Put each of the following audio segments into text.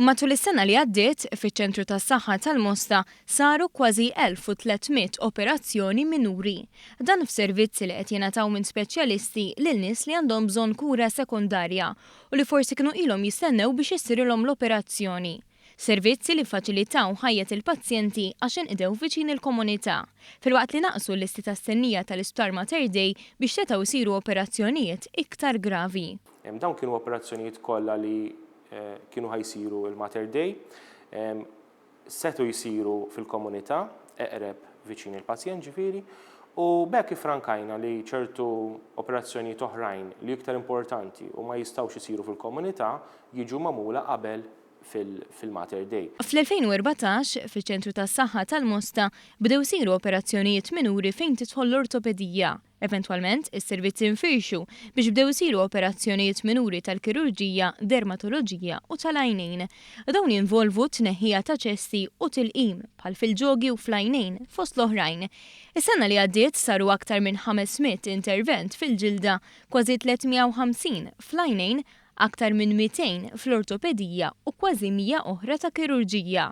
Matul is-sena li għaddiet, fiċ-ċentru tas-saħħa tal-Mosta saru kważi 1300 operazzjoni minuri. Dan f'servizzi li qed jingħataw minn speċjalisti lil nies li għandhom bżonn kura sekundarja u li forsi kienu ilhom jistennew biex issirilhom l-operazzjoni. Servizzi li faċilitaw ħajjet il-pazjenti għax inqdew viċin il-komunità, filwaqt li naqsu l-listi tas-stennija tal-Isptar Mater Dei biex setgħu jsiru operazzjonijiet iktar gravi. Dawn kienu operazzjonijiet kollha li kienu ħajsiru il-Mater Dei, setu jisiru fil-komunità, eqreb viċin il-pazjent ġifieri, u bekk ifrankajna li ċertu operazzjonijiet oħrajn li iktar importanti u ma jistgħux isiru fil-komunità jiġu magħmula qabel fil-Mater Dei. Fl-2014, fiċ-ċentru tas-saħħa tal-Mosta bdew isiru operazzjonijiet minuri fejn tidħol l-ortopedija. Eventwalment, is-servizzi nfirxu biex bdew isiru operazzjonijiet minuri tal-kirurġija, dermatoloġija u tal-għajnejn. Dawn jinvolvu tneħħija ta' ċesti u tilqim bħal fil-ġogi u fl-għajnejn fost l-oħrajn. Is-sena li għaddiet saru aktar minn 500 intervent fil-ġilda, kważi 350 fl-għajnejn, aktar minn 200 fl-ortopedija u kważi 100 oħra ta' kirurġija.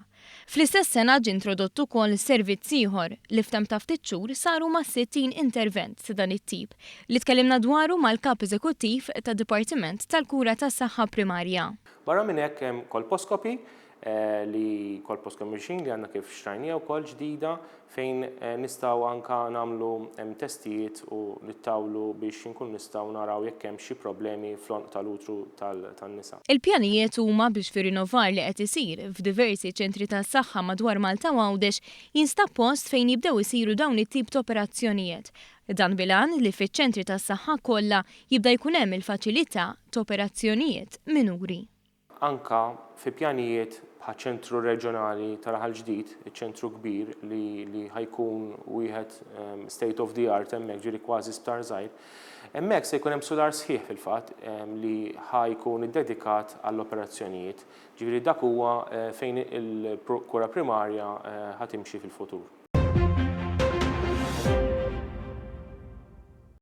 Fl-istess sena ġie introdott ukoll servizz ieħor li f'tem ta' ftit xhur saru ma' 60 intervent ta' dan it-tip li tkellimna dwaru mal-kap eżekuttiv tad-Dipartiment tal-Kura tas-Saħħa Primarja. Barra minn hekk hemm kolposkopi li kolposcopy machine li għandna kif xtrajnija wkoll ġdida fejn nistgħu anke nagħmlu testijiet u nittawlu biex inkun nistgħu naraw jekk hemm xi problemi fl-onq tal-utru tan-nisa. Il-pjanijiet huma biex fir-rinnovar li qed isir f'diversi ċentri tas-saħħa madwar Malta u Għawdex jinstab post fejn jibdew isiru dawn it-tip ta' operazzjonijiet. Dan bilan li fiċ-ċentri tas-saħħa kollha jibda jkun hemm il-faċilità ta' operazzjonijiet minuri. Anka fi pjanijiet bħal ċentru reġjonali tal-Aħal Ġdid, iċ-ċentru kbir li ħajkun wieħed state of the art hemmhekk ġieli kważi sptar żgħir. Hemmhekk se jkun hemm solar sħiħ fil-fatt li ħajkun iddedikat għall-operazzjonijiet. Ġifieri dak huwa fejn il-kura primarja ħatimxi fil-futur.